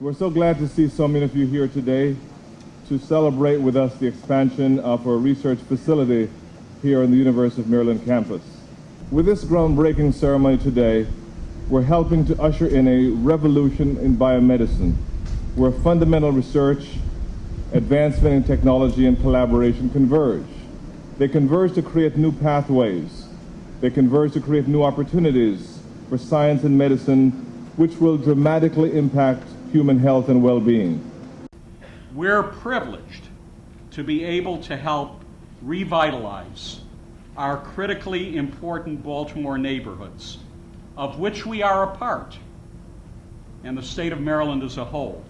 We're so glad to see so many of you here today to celebrate with us the expansion of our research facility here on the University of Maryland campus. With this groundbreaking ceremony today, we're helping to usher in a revolution in biomedicine, where fundamental research, advancement in technology, and collaboration converge. They converge to create new pathways. They converge to create new opportunities for science and medicine, which will dramatically impact human health and well-being. We're privileged to be able to help revitalize our critically important Baltimore neighborhoods, of which we are a part, and the state of Maryland as a whole,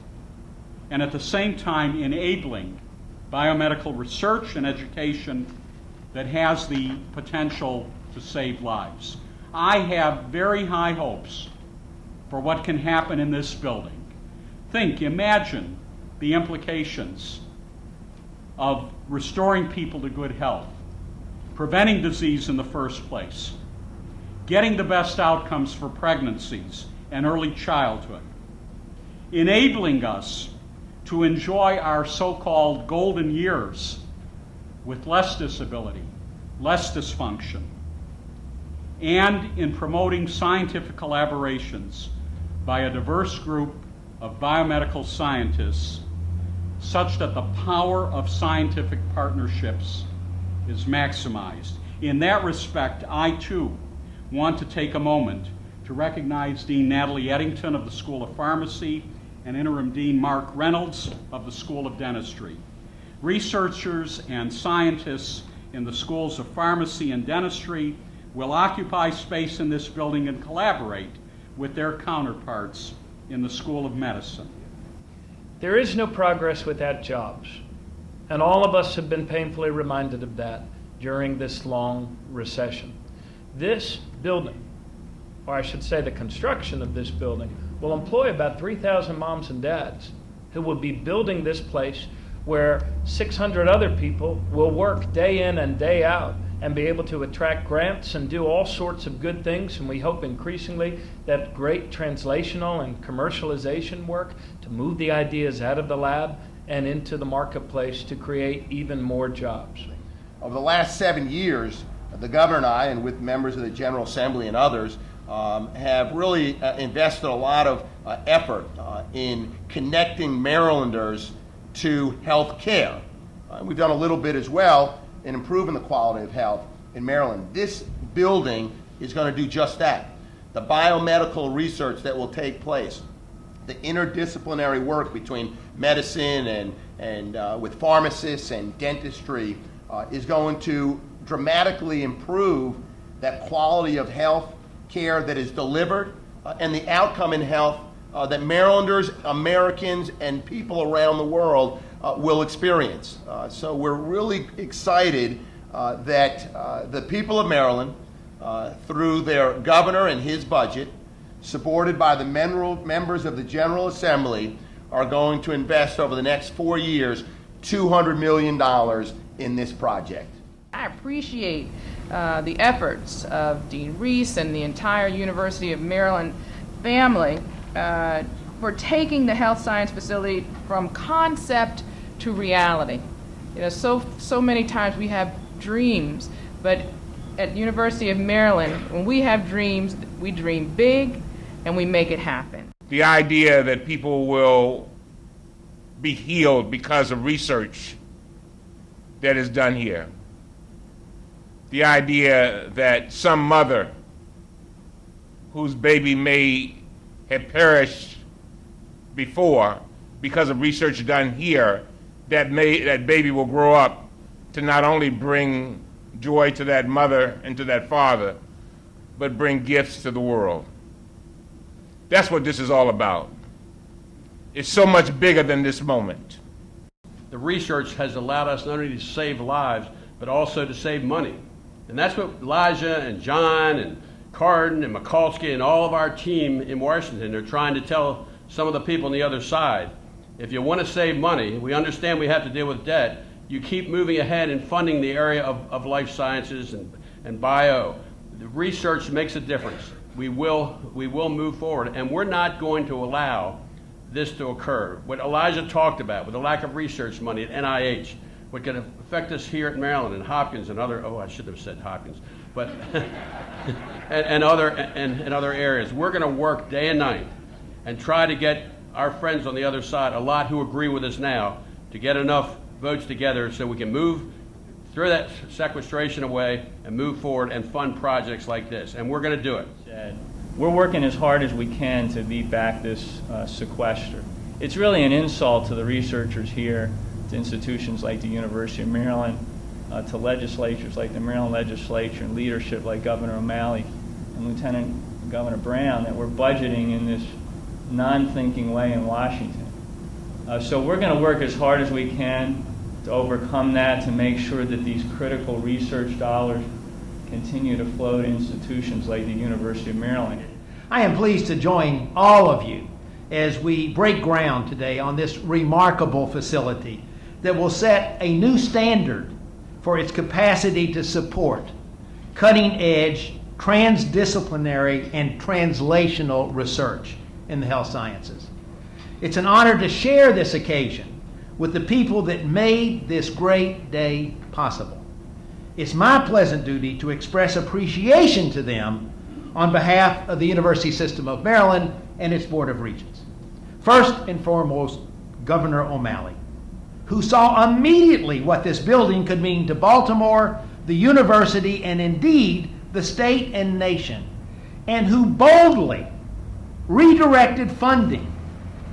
and at the same time enabling biomedical research and education that has the potential to save lives. I have very high hopes for what can happen in this building. Imagine the implications of restoring people to good health, preventing disease in the first place, getting the best outcomes for pregnancies and early childhood, enabling us to enjoy our so-called golden years with less disability, less dysfunction, and in promoting scientific collaborations by a diverse group of biomedical scientists such that the power of scientific partnerships is maximized. In that respect, I too want to take a moment to recognize Dean Natalie Eddington of the School of Pharmacy and Interim Dean Mark Reynolds of the School of Dentistry. Researchers and scientists in the schools of pharmacy and dentistry will occupy space in this building and collaborate with their counterparts in the School of Medicine. There is no progress without jobs, and all of us have been painfully reminded of that during this long recession. This building, or I should say the construction of this building, will employ about 3,000 moms and dads who will be building this place where 600 other people will work day in and day out and be able to attract grants and do all sorts of good things. And we hope increasingly that great translational and commercialization work to move the ideas out of the lab and into the marketplace to create even more jobs. Over the last 7 years, the governor and I, and with members of the General Assembly and others, have really invested a lot of effort in connecting Marylanders to health care. We've done a little bit as well in improving the quality of health in Maryland. This building is going to do just that. The biomedical research that will take place, the interdisciplinary work between medicine and with pharmacists and dentistry is going to dramatically improve that quality of health care that is delivered and the outcome in health that Marylanders, Americans, and people around the world will experience. So we're really excited that the people of Maryland, through their governor and his budget, supported by the members of the General Assembly, are going to invest over the next 4 years $200 million in this project. I appreciate the efforts of Dean Reese and the entire University of Maryland family for taking the health science facility from concept to reality. You know, so many times we have dreams, but at University of Maryland, when we have dreams, we dream big and we make it happen. The idea that people will be healed because of research that is done here. The idea that some mother whose baby may have perished before because of research done here, that baby will grow up to not only bring joy to that mother and to that father, but bring gifts to the world. That's what this is all about. It's so much bigger than this moment. The research has allowed us not only to save lives, but also to save money. And that's what Elijah and John and Cardin and Mikulski and all of our team in Washington are trying to tell some of the people on the other side. If you want to save money, we understand we have to deal with debt, you keep moving ahead and funding the area of life sciences and bio. The research makes a difference. We will move forward, and we're not going to allow this to occur. What Elijah talked about with the lack of research money at NIH, what can affect us here at Maryland and Hopkins and other, oh, I should have said Hopkins, but, and other areas. We're going to work day and night and try to get our friends on the other side, a lot who agree with us now, to get enough votes together so we can move throw that sequestration away and move forward and fund projects like this. And we're going to do it. We're working as hard as we can to beat back this sequester. It's really an insult to the researchers here, to institutions like the University of Maryland, to legislatures like the Maryland legislature and leadership like Governor O'Malley and Lieutenant Governor Brown, that we're budgeting in this non-thinking way in Washington. So we're going to work as hard as we can to overcome that, to make sure that these critical research dollars continue to flow to institutions like the University of Maryland. I am pleased to join all of you as we break ground today on this remarkable facility that will set a new standard for its capacity to support cutting-edge, transdisciplinary, and translational research in the health sciences. It's an honor to share this occasion with the people that made this great day possible. It's my pleasant duty to express appreciation to them on behalf of the University System of Maryland and its Board of Regents. First and foremost, Governor O'Malley, who saw immediately what this building could mean to Baltimore, the university, and indeed the state and nation, and who boldly redirected funding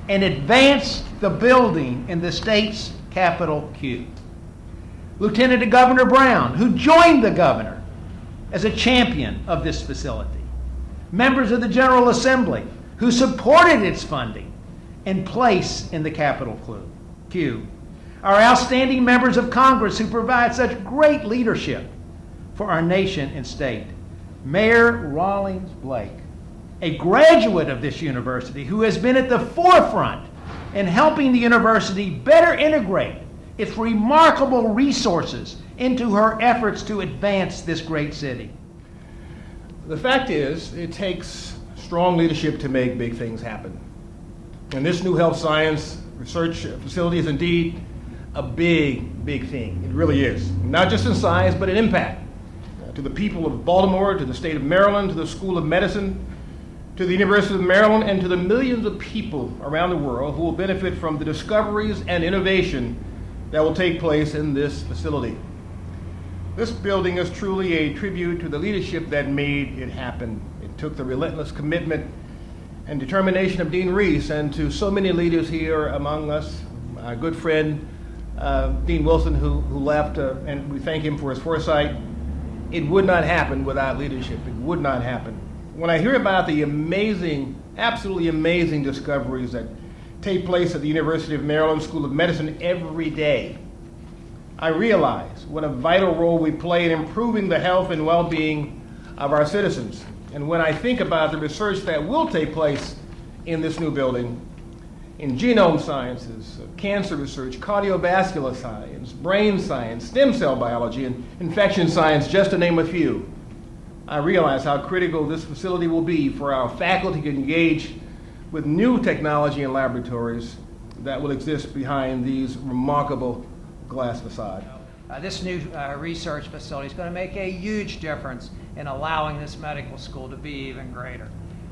and advanced the building in the state's capital Q. Lieutenant Governor Brown, who joined the governor as a champion of this facility. Members of the General Assembly, who supported its funding and place in the capital Q. Our outstanding members of Congress who provide such great leadership for our nation and state. Mayor Rawlings-Blake, a graduate of this university who has been at the forefront in helping the university better integrate its remarkable resources into her efforts to advance this great city. The fact is, it takes strong leadership to make big things happen. And this new health science research facility is indeed a big, big thing. It really is. Not just in size, but in impact. To the people of Baltimore, to the state of Maryland, to the School of Medicine, to the University of Maryland, and to the millions of people around the world who will benefit from the discoveries and innovation that will take place in this facility. This building is truly a tribute to the leadership that made it happen. It took the relentless commitment and determination of Dean Reese and to so many leaders here among us, our good friend Dean Wilson who left, and we thank him for his foresight. It would not happen without leadership. It would not happen. When I hear about the amazing, absolutely amazing discoveries that take place at the University of Maryland School of Medicine every day, I realize what a vital role we play in improving the health and well-being of our citizens. And when I think about the research that will take place in this new building, in genome sciences, cancer research, cardiovascular science, brain science, stem cell biology, and infection science, just to name a few, I realize how critical this facility will be for our faculty to engage with new technology and laboratories that will exist behind these remarkable glass facades. This new research facility is going to make a huge difference in allowing this medical school to be even greater.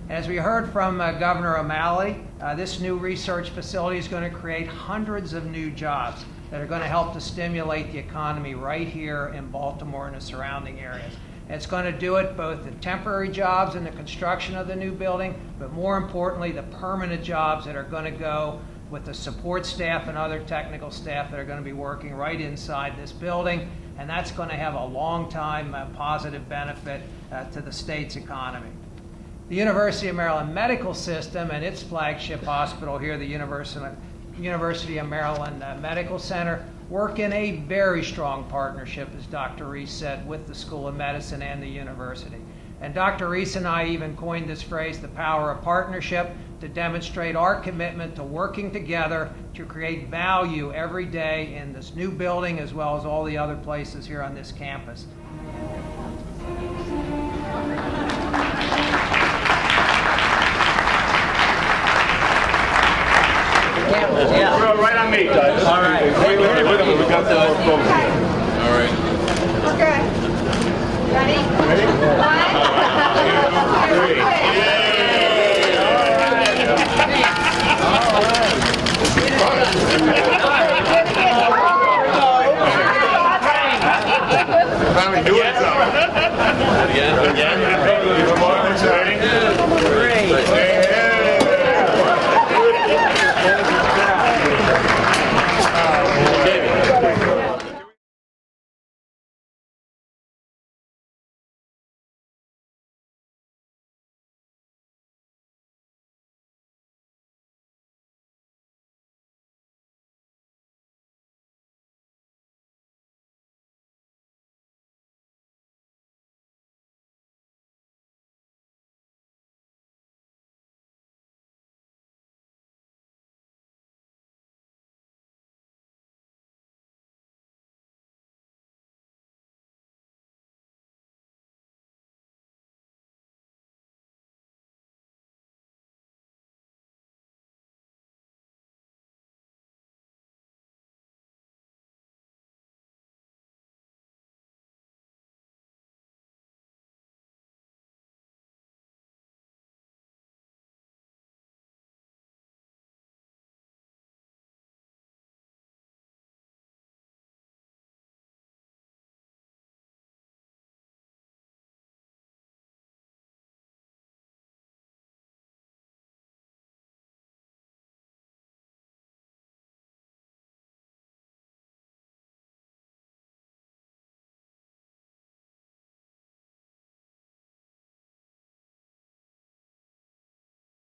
As we heard from Governor O'Malley, this new research facility is going to create hundreds of new jobs that are going to help to stimulate the economy right here in Baltimore and the surrounding areas. And it's going to do it both the temporary jobs in the construction of the new building, but more importantly, the permanent jobs that are going to go with the support staff and other technical staff that are going to be working right inside this building. And that's going to have a long-time positive benefit to the state's economy. The University of Maryland Medical System and its flagship hospital here, the University of Maryland Medical Center, work in a very strong partnership, as Dr. Reese said, with the School of Medicine and the university. And Dr. Reese and I even coined this phrase, the power of partnership, to demonstrate our commitment to working together to create value every day in this new building as well as all the other places here on this campus. Well, right on me. All right. Wait a minute, we got some more folks here. All right. Okay. Ready? Ready? 1,